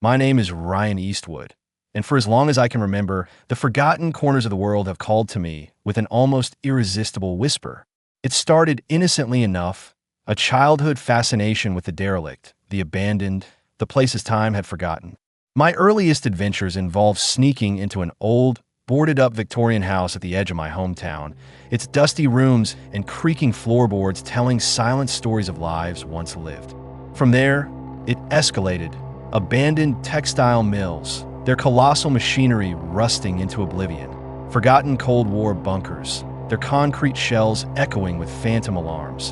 My name is Ryan Eastwood, and for as long as I can remember, the forgotten corners of the world have called to me with an almost irresistible whisper. It started innocently enough, a childhood fascination with the derelict, the abandoned, the places time had forgotten. My earliest adventures involved sneaking into an old, boarded-up Victorian house at the edge of my hometown, its dusty rooms and creaking floorboards telling silent stories of lives once lived. From there, it escalated. Abandoned textile mills, their colossal machinery rusting into oblivion. Forgotten Cold War bunkers, their concrete shells echoing with phantom alarms.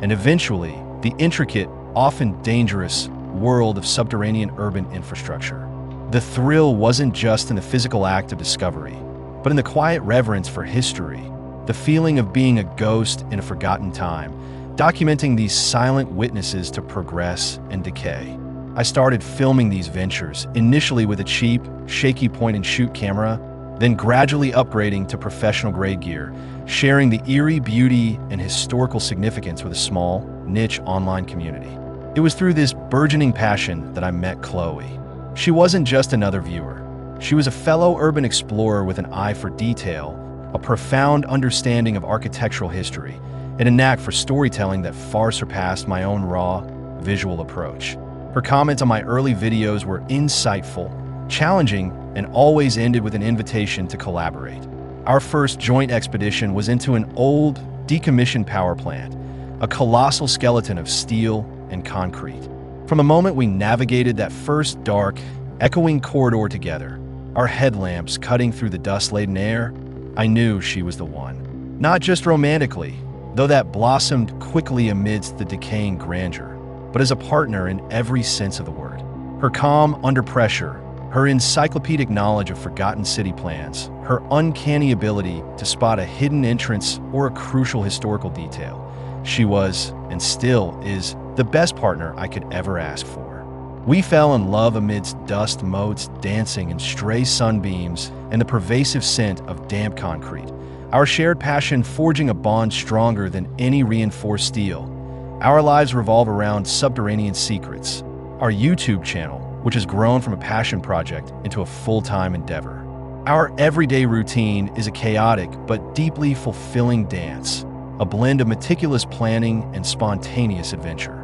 And eventually, the intricate, often dangerous, world of subterranean urban infrastructure. The thrill wasn't just in the physical act of discovery, but in the quiet reverence for history, the feeling of being a ghost in a forgotten time, documenting these silent witnesses to progress and decay. I started filming these ventures, initially with a cheap, shaky point-and-shoot camera, then gradually upgrading to professional-grade gear, sharing the eerie beauty and historical significance with a small, niche online community. It was through this burgeoning passion that I met Chloe. She wasn't just another viewer. She was a fellow urban explorer with an eye for detail, a profound understanding of architectural history, and a knack for storytelling that far surpassed my own raw, visual approach. Her comments on my early videos were insightful, challenging, and always ended with an invitation to collaborate. Our first joint expedition was into an old, decommissioned power plant, a colossal skeleton of steel and concrete. From the moment we navigated that first dark, echoing corridor together, our headlamps cutting through the dust-laden air, I knew she was the one. Not just romantically, though that blossomed quickly amidst the decaying grandeur, but as a partner in every sense of the word. Her calm under pressure, her encyclopedic knowledge of forgotten city plans, her uncanny ability to spot a hidden entrance or a crucial historical detail. She was, and still is, the best partner I could ever ask for. We fell in love amidst dust motes dancing in stray sunbeams and the pervasive scent of damp concrete. Our shared passion forging a bond stronger than any reinforced steel. Our lives revolve around subterranean secrets, our YouTube channel, which has grown from a passion project into a full-time endeavor. Our everyday routine is a chaotic but deeply fulfilling dance, a blend of meticulous planning and spontaneous adventure.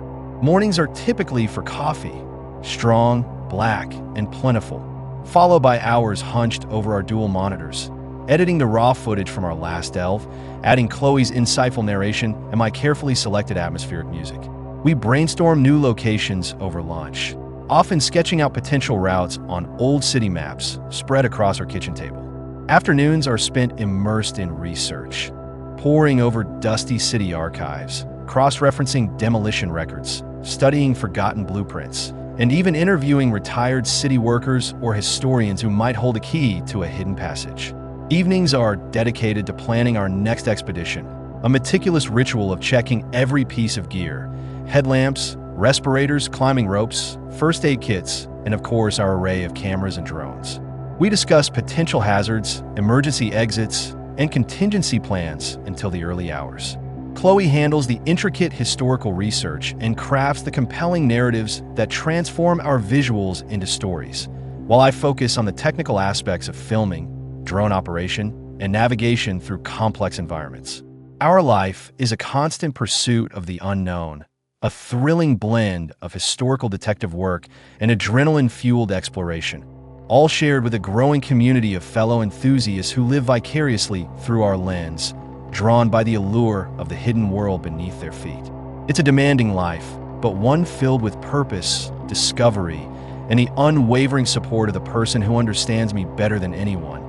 Mornings are typically for coffee, strong, black, and plentiful, followed by hours hunched over our dual monitors, editing the raw footage from our last delve, adding Chloe's insightful narration and my carefully selected atmospheric music. We brainstorm new locations over lunch, often sketching out potential routes on old city maps spread across our kitchen table. Afternoons are spent immersed in research, poring over dusty city archives, cross-referencing demolition records, studying forgotten blueprints, and even interviewing retired city workers or historians who might hold a key to a hidden passage. Evenings are dedicated to planning our next expedition, a meticulous ritual of checking every piece of gear, headlamps, respirators, climbing ropes, first aid kits, and of course our array of cameras and drones. We discuss potential hazards, emergency exits, and contingency plans until the early hours. Chloe handles the intricate historical research and crafts the compelling narratives that transform our visuals into stories, while I focus on the technical aspects of filming, drone operation, and navigation through complex environments. Our life is a constant pursuit of the unknown, a thrilling blend of historical detective work and adrenaline-fueled exploration, all shared with a growing community of fellow enthusiasts who live vicariously through our lens, drawn by the allure of the hidden world beneath their feet. It's a demanding life, but one filled with purpose, discovery, and the unwavering support of the person who understands me better than anyone.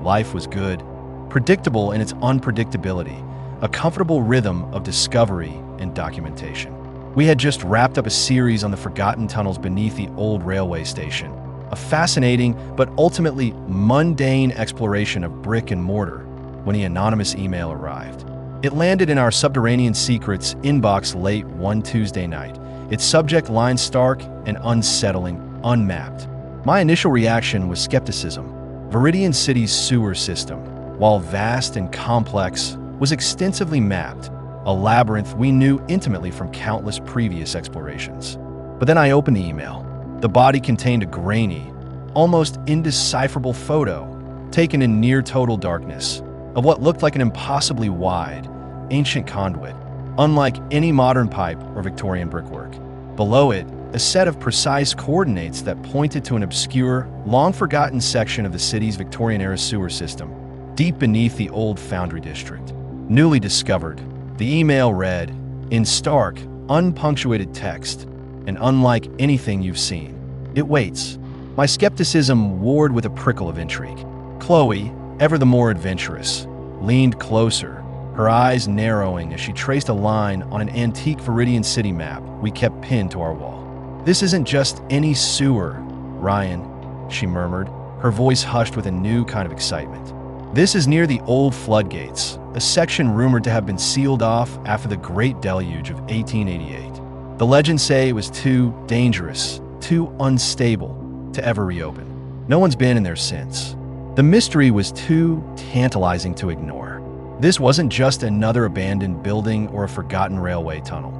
Life was good, predictable in its unpredictability, a comfortable rhythm of discovery and documentation. We had just wrapped up a series on the forgotten tunnels beneath the old railway station, a fascinating but ultimately mundane exploration of brick and mortar when the anonymous email arrived. It landed in our Subterranean Secrets inbox late one Tuesday night, its subject line stark and unsettling, unmapped. My initial reaction was skepticism. Viridian City's sewer system, while vast and complex, was extensively mapped, a labyrinth we knew intimately from countless previous explorations. But then I opened the email. The body contained a grainy, almost indecipherable photo, taken in near total darkness, of what looked like an impossibly wide, ancient conduit, unlike any modern pipe or Victorian brickwork. Below it, a set of precise coordinates that pointed to an obscure, long-forgotten section of the city's Victorian-era sewer system, deep beneath the old foundry district. Newly discovered, the email read, in stark, unpunctuated text, and unlike anything you've seen, it waits. My skepticism warred with a prickle of intrigue. Chloe, ever the more adventurous, leaned closer, her eyes narrowing as she traced a line on an antique Viridian city map we kept pinned to our wall. "This isn't just any sewer, Ryan," she murmured, her voice hushed with a new kind of excitement. "This is near the old floodgates, a section rumored to have been sealed off after the Great Deluge of 1888. The legends say it was too dangerous, too unstable to ever reopen. No one's been in there since. The mystery was too tantalizing to ignore. This wasn't just another abandoned building or a forgotten railway tunnel.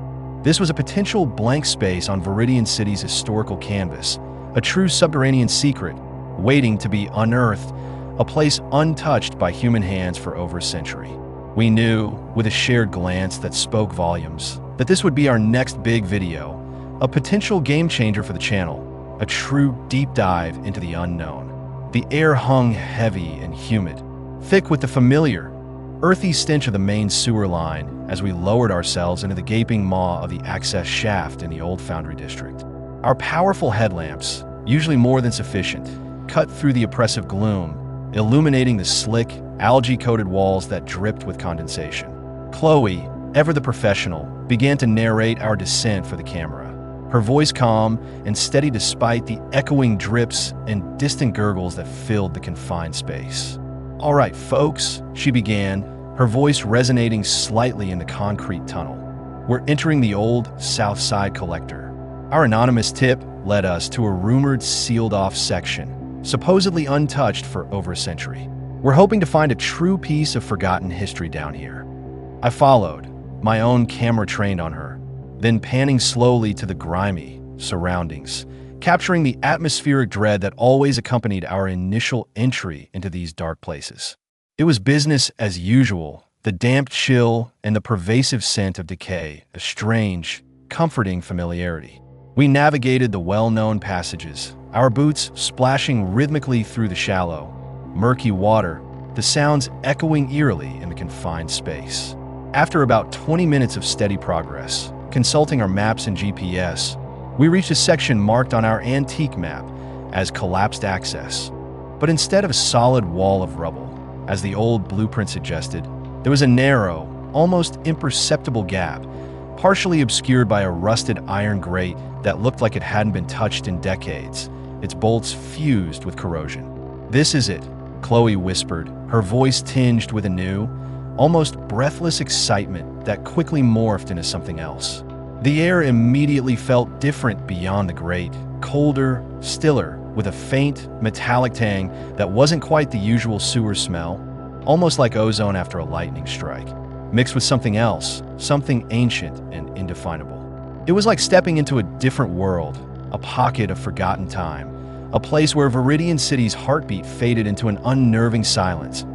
This was a potential blank space on Viridian City's historical canvas, a true subterranean secret waiting to be unearthed, a place untouched by human hands for over a century. We knew, with a shared glance that spoke volumes, that this would be our next big video, a potential game changer for the channel, a true deep dive into the unknown. The air hung heavy and humid, thick with the familiar, earthy stench of the main sewer line as we lowered ourselves into the gaping maw of the access shaft in the old foundry district. Our powerful headlamps, usually more than sufficient, cut through the oppressive gloom, illuminating the slick, algae-coated walls that dripped with condensation. Chloe, ever the professional, began to narrate our descent for the camera, her voice calm and steady despite the echoing drips and distant gurgles that filled the confined space. "All right, folks," she began, her voice resonating slightly in the concrete tunnel. "We're entering the old South Side Collector." Our anonymous tip led us to a rumored sealed-off section, supposedly untouched for over a century. "We're hoping to find a true piece of forgotten history down here." I followed, my own camera trained on her, then panning slowly to the grimy surroundings, capturing the atmospheric dread that always accompanied our initial entry into these dark places. It was business as usual, the damp chill and the pervasive scent of decay, a strange, comforting familiarity. We navigated the well-known passages, our boots splashing rhythmically through the shallow, murky water, the sounds echoing eerily in the confined space. After about 20 minutes of steady progress, consulting our maps and GPS, we reached a section marked on our antique map as collapsed access. But instead of a solid wall of rubble, as the old blueprint suggested, there was a narrow, almost imperceptible gap, partially obscured by a rusted iron grate that looked like it hadn't been touched in decades, its bolts fused with corrosion. "This is it," Chloe whispered, her voice tinged with a new, almost breathless excitement that quickly morphed into something else. The air immediately felt different beyond the grate, colder, stiller, with a faint, metallic tang that wasn't quite the usual sewer smell, almost like ozone after a lightning strike, mixed with something else, something ancient and indefinable. It was like stepping into a different world, a pocket of forgotten time, a place where Viridian City's heartbeat faded into an unnerving silence,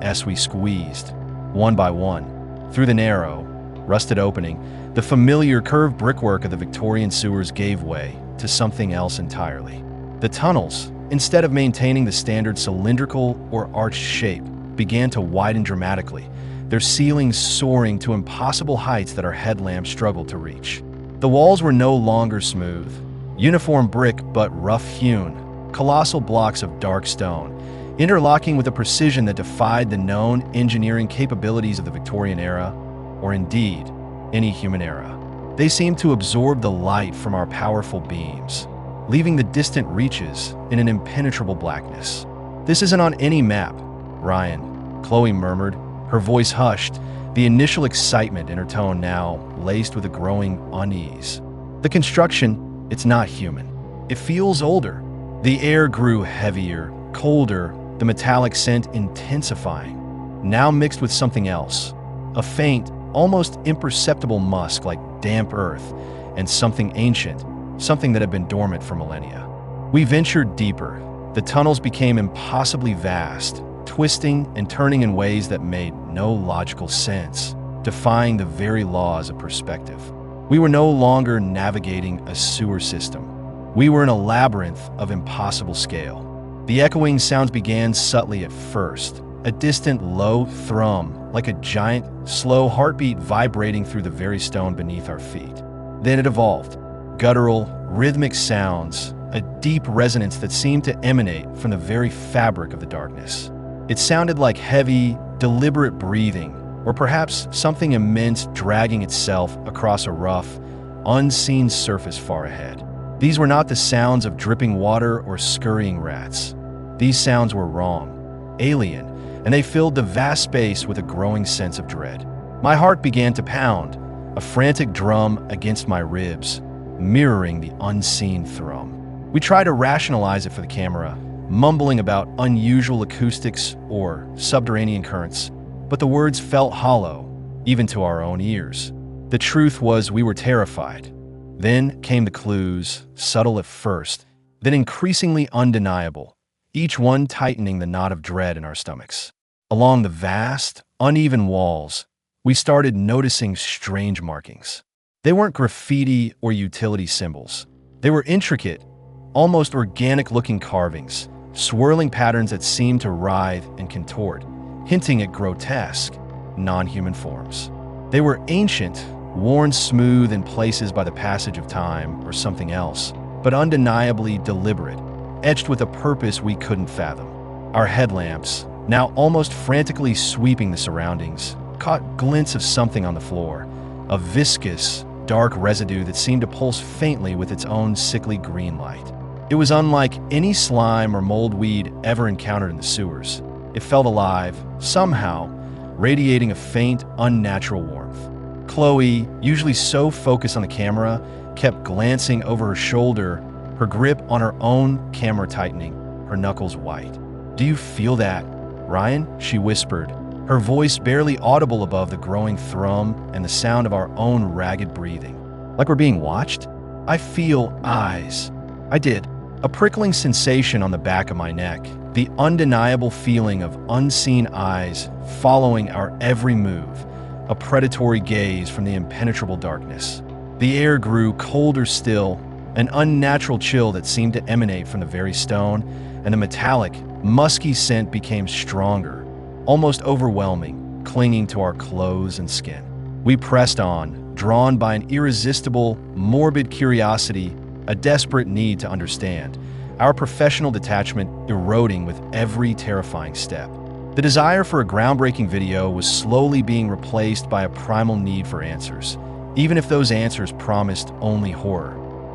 as we squeezed, one by one, through the narrow, rusted opening. The familiar curved brickwork of the Victorian sewers gave way to something else entirely. The tunnels, instead of maintaining the standard cylindrical or arched shape, began to widen dramatically, their ceilings soaring to impossible heights that our headlamps struggled to reach. The walls were no longer smooth, uniform brick but rough-hewn, colossal blocks of dark stone, interlocking with a precision that defied the known engineering capabilities of the Victorian era, or indeed, any human era. They seemed to absorb the light from our powerful beams, leaving the distant reaches in an impenetrable blackness. "This isn't on any map, Ryan," Chloe murmured, her voice hushed, the initial excitement in her tone now laced with a growing unease. "The construction, it's not human. It feels older." The air grew heavier, colder, the metallic scent intensifying, now mixed with something else, a faint, almost imperceptible musk like damp earth and something ancient, something that had been dormant for millennia. We ventured deeper. The tunnels became impossibly vast, twisting and turning in ways that made no logical sense, defying the very laws of perspective. We were no longer navigating a sewer system. We were in a labyrinth of impossible scale. The echoing sounds began subtly at first, a distant low thrum, like a giant, slow heartbeat vibrating through the very stone beneath our feet. Then it evolved. Guttural, rhythmic sounds, a deep resonance that seemed to emanate from the very fabric of the darkness. It sounded like heavy, deliberate breathing, or perhaps something immense dragging itself across a rough, unseen surface far ahead. These were not the sounds of dripping water or scurrying rats. These sounds were wrong, alien, and they filled the vast space with a growing sense of dread. My heart began to pound, a frantic drum against my ribs, mirroring the unseen thrum. We tried to rationalize it for the camera, mumbling about unusual acoustics or subterranean currents, but the words felt hollow, even to our own ears. The truth was we were terrified. Then came the clues, subtle at first, then increasingly undeniable, each one tightening the knot of dread in our stomachs. Along the vast, uneven walls, we started noticing strange markings. They weren't graffiti or utility symbols. They were intricate, almost organic-looking carvings, swirling patterns that seemed to writhe and contort, hinting at grotesque, non-human forms. They were ancient, worn smooth in places by the passage of time or something else, but undeniably deliberate, etched with a purpose we couldn't fathom. Our headlamps, now almost frantically sweeping the surroundings, caught glints of something on the floor, a viscous, dark residue that seemed to pulse faintly with its own sickly green light. It was unlike any slime or mold we'd ever encountered in the sewers. It felt alive, somehow, radiating a faint, unnatural warmth. Chloe, usually so focused on the camera, kept glancing over her shoulder, her grip on her own camera tightening, her knuckles white. "Do you feel that, Ryan?" she whispered, her voice barely audible above the growing thrum and the sound of our own ragged breathing. "Like we're being watched?" "I feel eyes." I did. A prickling sensation on the back of my neck, the undeniable feeling of unseen eyes following our every move, a predatory gaze from the impenetrable darkness. The air grew colder still, an unnatural chill that seemed to emanate from the very stone, and the metallic, musky scent became stronger, almost overwhelming, clinging to our clothes and skin. We pressed on, drawn by an irresistible, morbid curiosity, a desperate need to understand, our professional detachment eroding with every terrifying step. The desire for a groundbreaking video was slowly being replaced by a primal need for answers, even if those answers promised only horror.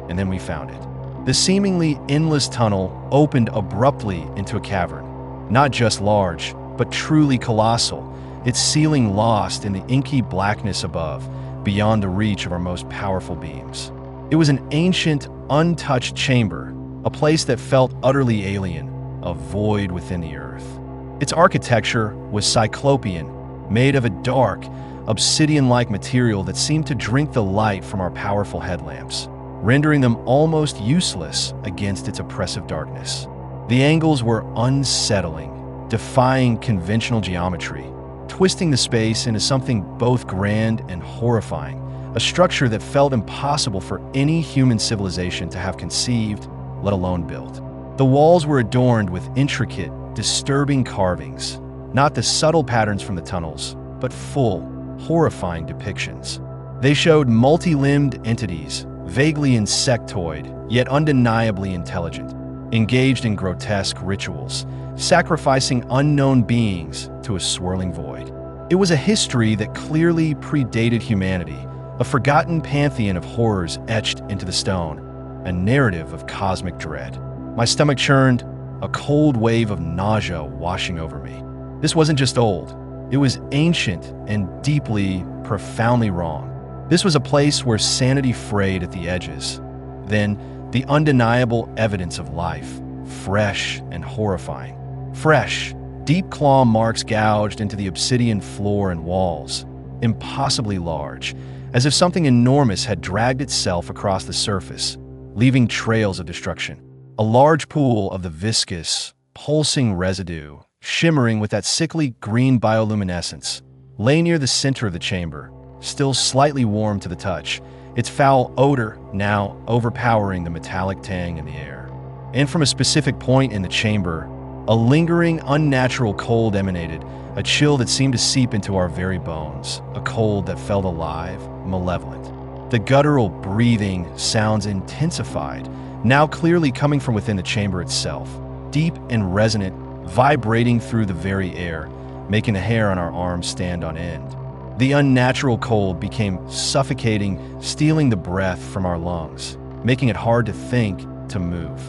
And then we found it. The seemingly endless tunnel opened abruptly into a cavern, not just large, but truly colossal, its ceiling lost in the inky blackness above, beyond the reach of our most powerful beams. It was an ancient, untouched chamber, a place that felt utterly alien, a void within the earth. Its architecture was cyclopean, made of a dark, obsidian-like material that seemed to drink the light from our powerful headlamps, rendering them almost useless against its oppressive darkness. The angles were unsettling, defying conventional geometry, twisting the space into something both grand and horrifying, a structure that felt impossible for any human civilization to have conceived, let alone built. The walls were adorned with intricate, disturbing carvings, not the subtle patterns from the tunnels, but full, horrifying depictions. They showed multi-limbed entities, vaguely insectoid, yet undeniably intelligent, engaged in grotesque rituals, sacrificing unknown beings to a swirling void. It was a history that clearly predated humanity, a forgotten pantheon of horrors etched into the stone, a narrative of cosmic dread. My stomach churned, a cold wave of nausea washing over me. This wasn't just old. It was ancient and deeply, profoundly wrong. This was a place where sanity frayed at the edges. Then, the undeniable evidence of life, fresh and horrifying. Fresh, deep claw marks gouged into the obsidian floor and walls, impossibly large, as if something enormous had dragged itself across the surface, leaving trails of destruction. A large pool of the viscous, pulsing residue, shimmering with that sickly green bioluminescence, lay near the center of the chamber, still slightly warm to the touch, its foul odor now overpowering the metallic tang in the air. And from a specific point in the chamber, a lingering, unnatural cold emanated, a chill that seemed to seep into our very bones, a cold that felt alive, malevolent. The guttural breathing sounds intensified, now clearly coming from within the chamber itself, deep and resonant, vibrating through the very air, making the hair on our arms stand on end. The unnatural cold became suffocating, stealing the breath from our lungs, making it hard to think, to move.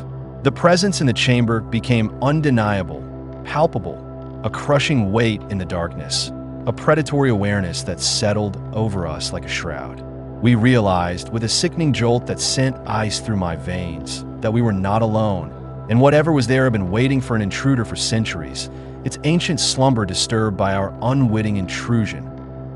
The presence in the chamber became undeniable, palpable, a crushing weight in the darkness, a predatory awareness that settled over us like a shroud. We realized, with a sickening jolt that sent ice through my veins, that we were not alone, and whatever was there had been waiting for an intruder for centuries, its ancient slumber disturbed by our unwitting intrusion.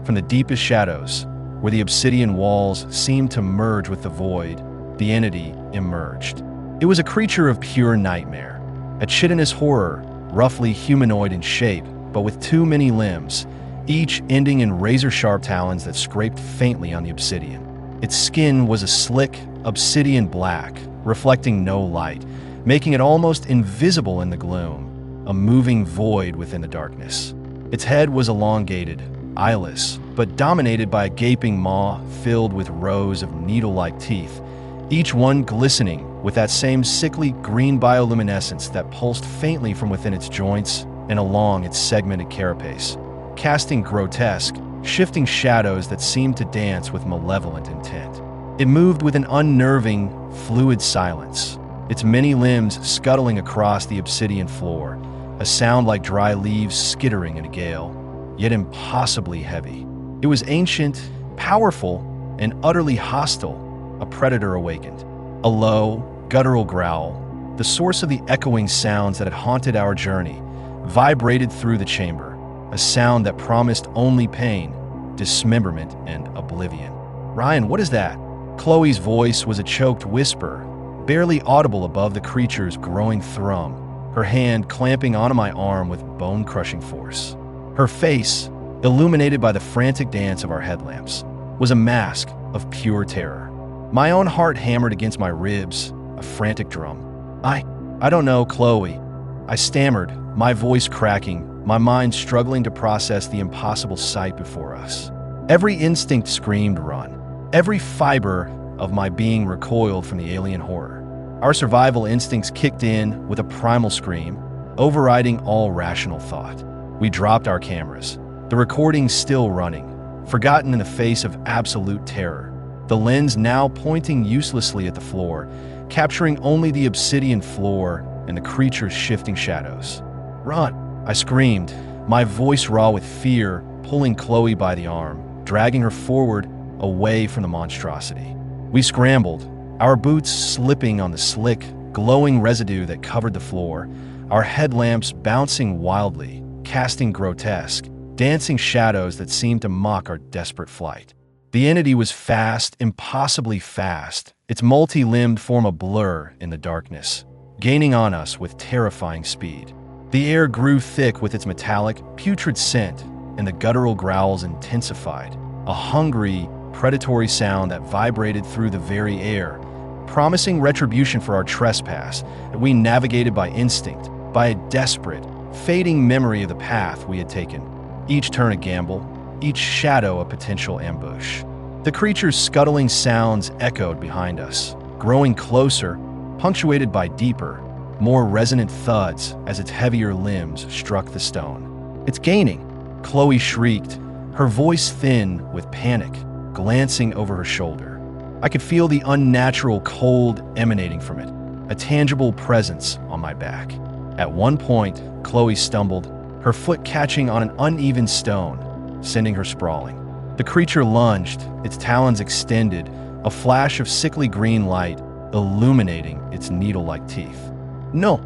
From the deepest shadows, where the obsidian walls seemed to merge with the void, the entity emerged. It was a creature of pure nightmare, a chitinous horror, roughly humanoid in shape, but with too many limbs, each ending in razor-sharp talons that scraped faintly on the obsidian. Its skin was a slick, obsidian black, reflecting no light, making it almost invisible in the gloom, a moving void within the darkness. Its head was elongated, eyeless, but dominated by a gaping maw filled with rows of needle-like teeth, each one glistening with that same sickly green bioluminescence that pulsed faintly from within its joints and along its segmented carapace, casting grotesque, shifting shadows that seemed to dance with malevolent intent. It moved with an unnerving, fluid silence, its many limbs scuttling across the obsidian floor, a sound like dry leaves skittering in a gale, yet impossibly heavy. It was ancient, powerful, and utterly hostile, a predator awakened. A low, guttural growl, the source of the echoing sounds that had haunted our journey, vibrated through the chamber, a sound that promised only pain, dismemberment, and oblivion. "Ryan, what is that?" Chloe's voice was a choked whisper, barely audible above the creature's growing thrum, her hand clamping onto my arm with bone-crushing force. Her face, illuminated by the frantic dance of our headlamps, was a mask of pure terror. My own heart hammered against my ribs, a frantic drum. I don't know, Chloe. I stammered, my voice cracking, my mind struggling to process the impossible sight before us. Every instinct screamed run. Every fiber of my being recoiled from the alien horror. Our survival instincts kicked in with a primal scream, overriding all rational thought. We dropped our cameras, the recording still running, forgotten in the face of absolute terror. The lens now pointing uselessly at the floor, capturing only the obsidian floor and the creature's shifting shadows. "Run!" I screamed, my voice raw with fear, pulling Chloe by the arm, dragging her forward, away from the monstrosity. We scrambled, our boots slipping on the slick, glowing residue that covered the floor, our headlamps bouncing wildly, casting grotesque, dancing shadows that seemed to mock our desperate flight. The entity was fast, impossibly fast, its multi-limbed form a blur in the darkness, gaining on us with terrifying speed. The air grew thick with its metallic, putrid scent, and the guttural growls intensified, a hungry, predatory sound that vibrated through the very air, promising retribution for our trespass that we navigated by instinct, by a desperate, fading memory of the path we had taken, each turn a gamble, each shadow a potential ambush. The creature's scuttling sounds echoed behind us, growing closer, punctuated by deeper, more resonant thuds as its heavier limbs struck the stone. "It's gaining!" Chloe shrieked, her voice thin with panic, glancing over her shoulder. I could feel the unnatural cold emanating from it, a tangible presence on my back. At one point, Chloe stumbled, her foot catching on an uneven stone, sending her sprawling. The creature lunged, its talons extended, a flash of sickly green light illuminating its needle-like teeth. "No!"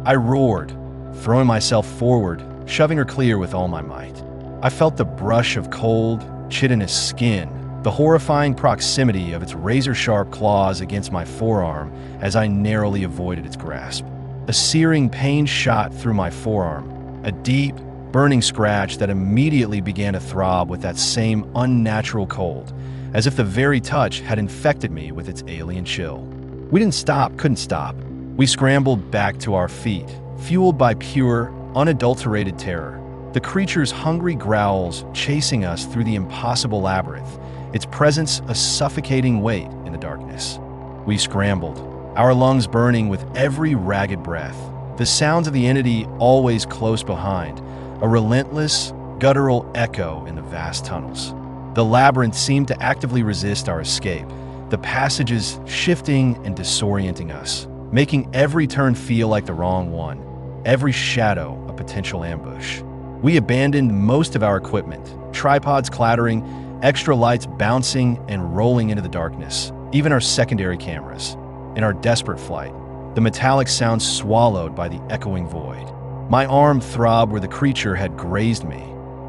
I roared, throwing myself forward, shoving her clear with all my might. I felt the brush of cold, chitinous skin, the horrifying proximity of its razor-sharp claws against my forearm as I narrowly avoided its grasp. A searing pain shot through my forearm, a deep, burning scratch that immediately began to throb with that same unnatural cold, as if the very touch had infected me with its alien chill. We couldn't stop. We scrambled back to our feet, fueled by pure, unadulterated terror. The creature's hungry growls chasing us through the impossible labyrinth, its presence a suffocating weight in the darkness. We scrambled, our lungs burning with every ragged breath, the sounds of the entity always close behind, a relentless, guttural echo in the vast tunnels. The labyrinth seemed to actively resist our escape, the passages shifting and disorienting us, making every turn feel like the wrong one, every shadow a potential ambush. We abandoned most of our equipment, tripods clattering, extra lights bouncing and rolling into the darkness, even our secondary cameras. In our desperate flight, the metallic sound swallowed by the echoing void. My arm throbbed where the creature had grazed me,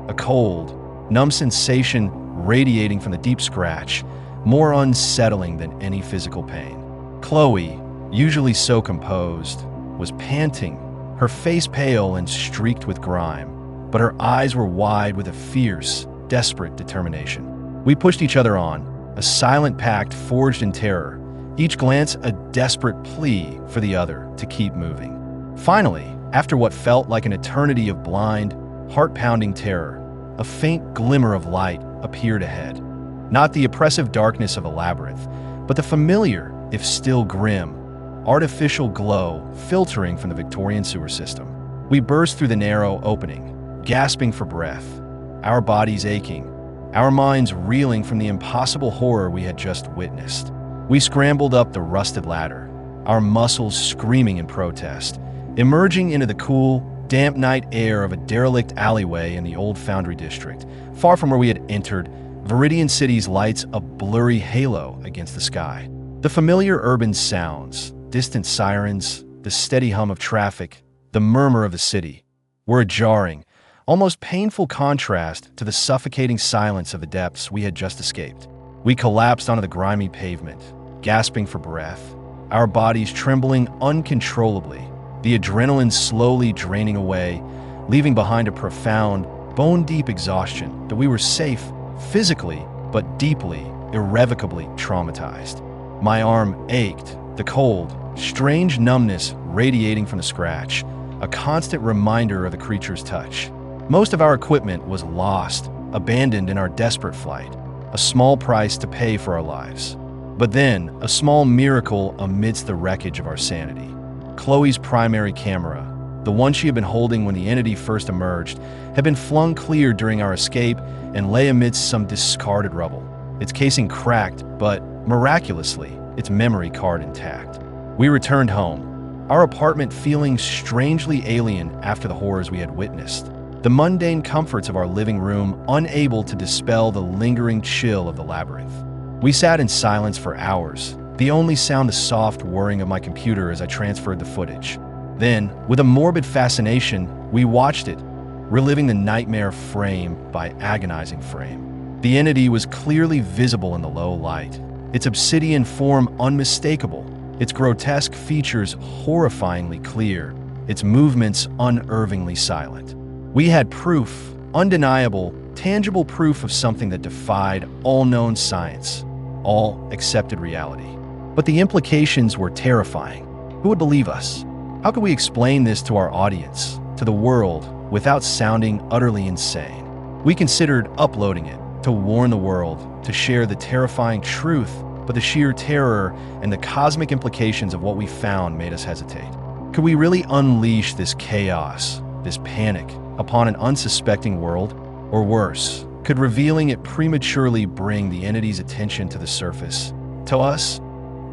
a cold, numb sensation radiating from the deep scratch, more unsettling than any physical pain. Chloe, usually so composed, was panting, her face pale and streaked with grime, but her eyes were wide with a fierce, desperate determination. We pushed each other on, a silent pact forged in terror, each glance a desperate plea for the other to keep moving. Finally, after what felt like an eternity of blind, heart-pounding terror, a faint glimmer of light appeared ahead. Not the oppressive darkness of a labyrinth, but the familiar, if still grim, artificial glow filtering from the Victorian sewer system. We burst through the narrow opening, gasping for breath, our bodies aching, our minds reeling from the impossible horror we had just witnessed. We scrambled up the rusted ladder, our muscles screaming in protest, emerging into the cool, damp night air of a derelict alleyway in the old Foundry District, far from where we had entered. Viridian City's lights a blurry halo against the sky. The familiar urban sounds, distant sirens, the steady hum of traffic, the murmur of the city, were a jarring, almost painful contrast to the suffocating silence of the depths we had just escaped. We collapsed onto the grimy pavement, gasping for breath, our bodies trembling uncontrollably, the adrenaline slowly draining away, leaving behind a profound, bone-deep exhaustion that we were safe physically, but deeply, irrevocably traumatized. My arm ached, the cold, strange numbness radiating from the scratch, a constant reminder of the creature's touch. Most of our equipment was lost, abandoned in our desperate flight, a small price to pay for our lives. But then, a small miracle amidst the wreckage of our sanity. Chloe's primary camera, the one she had been holding when the entity first emerged, had been flung clear during our escape and lay amidst some discarded rubble. Its casing cracked, but miraculously, its memory card intact. We returned home, our apartment feeling strangely alien after the horrors we had witnessed. The mundane comforts of our living room unable to dispel the lingering chill of the labyrinth. We sat in silence for hours, the only sound the soft whirring of my computer as I transferred the footage. Then, with a morbid fascination, we watched it, reliving the nightmare frame by agonizing frame. The entity was clearly visible in the low light, its obsidian form unmistakable, its grotesque features horrifyingly clear, its movements unervingly silent. We had proof, undeniable, tangible proof of something that defied all known science, all accepted reality. But the implications were terrifying. Who would believe us? How could we explain this to our audience, to the world, without sounding utterly insane? We considered uploading it, to warn the world, to share the terrifying truth, but the sheer terror and the cosmic implications of what we found made us hesitate. Could we really unleash this chaos, this panic, upon an unsuspecting world? Or worse, could revealing it prematurely bring the entity's attention to the surface? To us?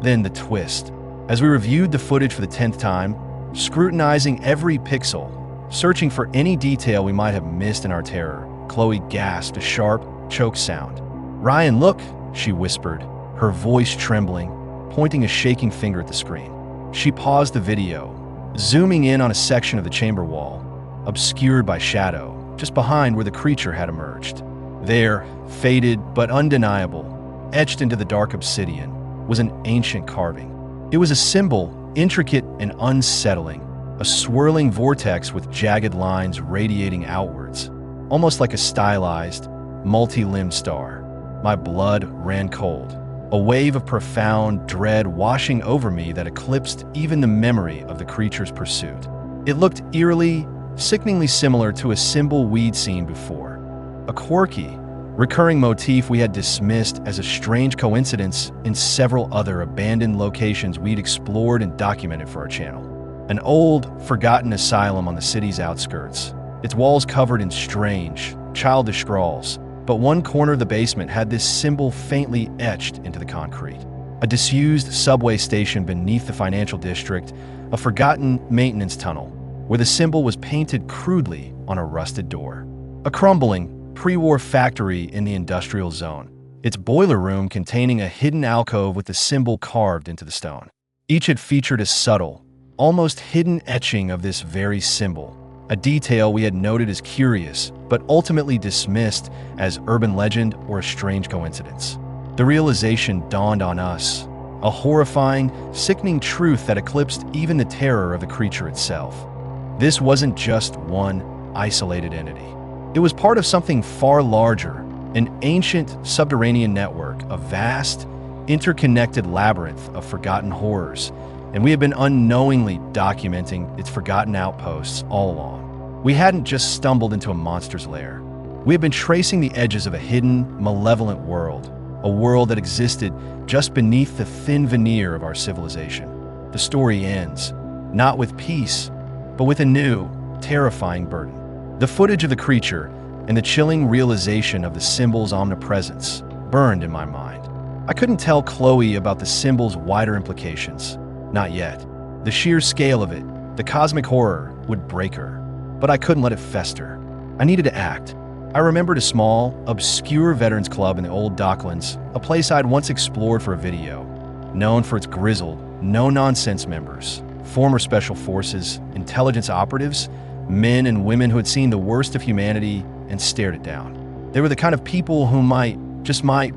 Then the twist. As we reviewed the footage for the 10th time, scrutinizing every pixel, searching for any detail we might have missed in our terror, Chloe gasped a sharp, choked sound. "Ryan, look," she whispered, her voice trembling, pointing a shaking finger at the screen. She paused the video, zooming in on a section of the chamber wall, obscured by shadow, just behind where the creature had emerged. There, faded but undeniable, etched into the dark obsidian, was an ancient carving. It was a symbol, intricate and unsettling, a swirling vortex with jagged lines radiating outwards, almost like a stylized, multi-limbed star. My blood ran cold, a wave of profound dread washing over me that eclipsed even the memory of the creature's pursuit. It looked eerily, sickeningly similar to a symbol we'd seen before, a quirky, recurring motif we had dismissed as a strange coincidence in several other abandoned locations we'd explored and documented for our channel. An old, forgotten asylum on the city's outskirts, its walls covered in strange, childish scrawls, but one corner of the basement had this symbol faintly etched into the concrete. A disused subway station beneath the financial district, a forgotten maintenance tunnel, where the symbol was painted crudely on a rusted door. A crumbling, pre-war factory in the industrial zone, its boiler room containing a hidden alcove with the symbol carved into the stone. Each had featured a subtle, almost hidden etching of this very symbol, a detail we had noted as curious, but ultimately dismissed as urban legend or a strange coincidence. The realization dawned on us, a horrifying, sickening truth that eclipsed even the terror of the creature itself. This wasn't just one isolated entity. It was part of something far larger, an ancient subterranean network, a vast, interconnected labyrinth of forgotten horrors, and we had been unknowingly documenting its forgotten outposts all along. We hadn't just stumbled into a monster's lair. We had been tracing the edges of a hidden, malevolent world, a world that existed just beneath the thin veneer of our civilization. The story ends, not with peace, but with a new, terrifying burden. The footage of the creature and the chilling realization of the symbol's omnipresence burned in my mind. I couldn't tell Chloe about the symbol's wider implications. Not yet. The sheer scale of it, the cosmic horror, would break her. But I couldn't let it fester. I needed to act. I remembered a small, obscure veterans club in the old Docklands, a place I'd once explored for a video, known for its grizzled, no-nonsense members, former special forces, intelligence operatives, men and women who had seen the worst of humanity and stared it down. They were the kind of people who might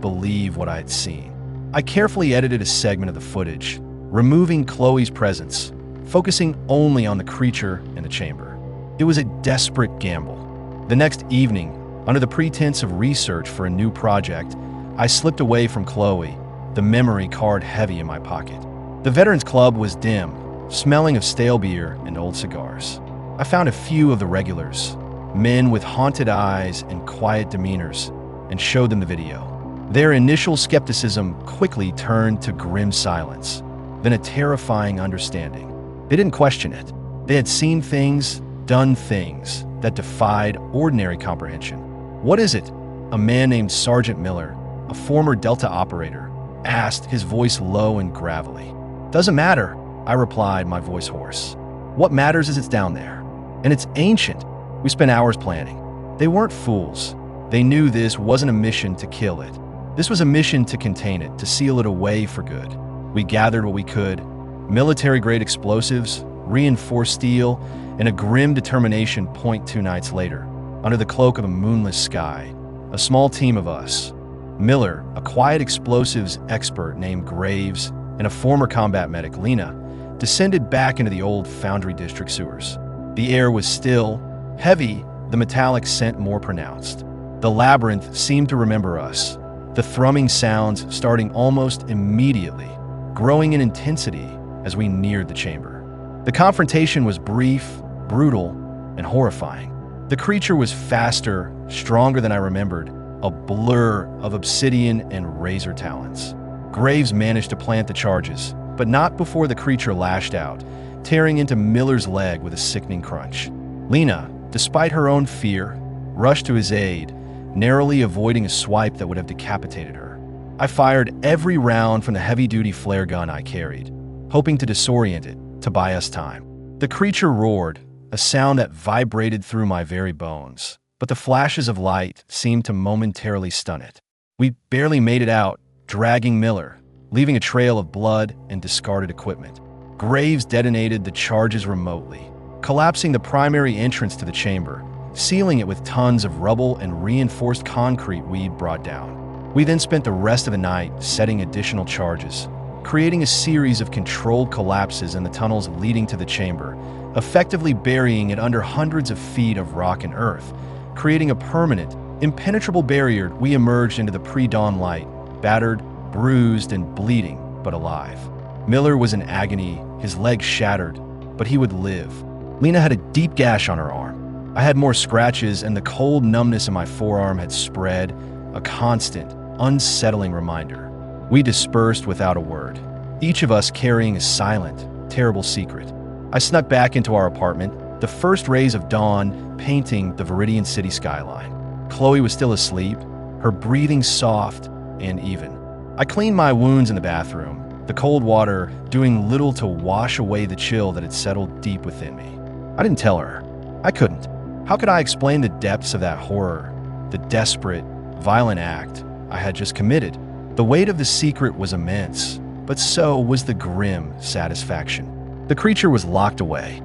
believe what I had seen. I carefully edited a segment of the footage, removing Chloe's presence, focusing only on the creature in the chamber. It was a desperate gamble. The next evening, under the pretense of research for a new project, I slipped away from Chloe, the memory card heavy in my pocket. The Veterans Club was dim, smelling of stale beer and old cigars. I found a few of the regulars, men with haunted eyes and quiet demeanors, and showed them the video. Their initial skepticism quickly turned to grim silence, then a terrifying understanding. They didn't question it. They had seen things, done things that defied ordinary comprehension. "What is it?" a man named Sergeant Miller, a former Delta operator, asked, his voice low and gravelly. "Doesn't matter," I replied, my voice hoarse. "What matters is it's down there. And it's ancient." We spent hours planning. They weren't fools. They knew this wasn't a mission to kill it. This was a mission to contain it, to seal it away for good. We gathered what we could: military-grade explosives, reinforced steel, and a grim determination. 2 nights later, under the cloak of a moonless sky, a small team of us, Miller, a quiet explosives expert named Graves, and a former combat medic, Lena, descended back into the old Foundry District sewers. The air was still, heavy, the metallic scent more pronounced. The labyrinth seemed to remember us, the thrumming sounds starting almost immediately, growing in intensity as we neared the chamber. The confrontation was brief, brutal, and horrifying. The creature was faster, stronger than I remembered, a blur of obsidian and razor talons. Graves managed to plant the charges, but not before the creature lashed out, tearing into Miller's leg with a sickening crunch. Lena, despite her own fear, rushed to his aid, narrowly avoiding a swipe that would have decapitated her. I fired every round from the heavy-duty flare gun I carried, hoping to disorient it, to buy us time. The creature roared, a sound that vibrated through my very bones, but the flashes of light seemed to momentarily stun it. We barely made it out, dragging Miller, leaving a trail of blood and discarded equipment. Graves detonated the charges remotely, collapsing the primary entrance to the chamber, sealing it with tons of rubble and reinforced concrete we'd brought down. We then spent the rest of the night setting additional charges, creating a series of controlled collapses in the tunnels leading to the chamber, effectively burying it under hundreds of feet of rock and earth. Creating a permanent, impenetrable barrier, we emerged into the pre-dawn light, battered, bruised, and bleeding, but alive. Miller was in agony, his legs shattered, but he would live. Lena had a deep gash on her arm. I had more scratches, and the cold numbness in my forearm had spread, a constant, unsettling reminder. We dispersed without a word, each of us carrying a silent, terrible secret. I snuck back into our apartment, the first rays of dawn painting the Viridian city skyline. Chloe was still asleep, her breathing soft and even. I cleaned my wounds in the bathroom, the cold water doing little to wash away the chill that had settled deep within me. I didn't tell her. I couldn't. How could I explain the depths of that horror, the desperate, violent act I had just committed? The weight of the secret was immense, but so was the grim satisfaction. The creature was locked away,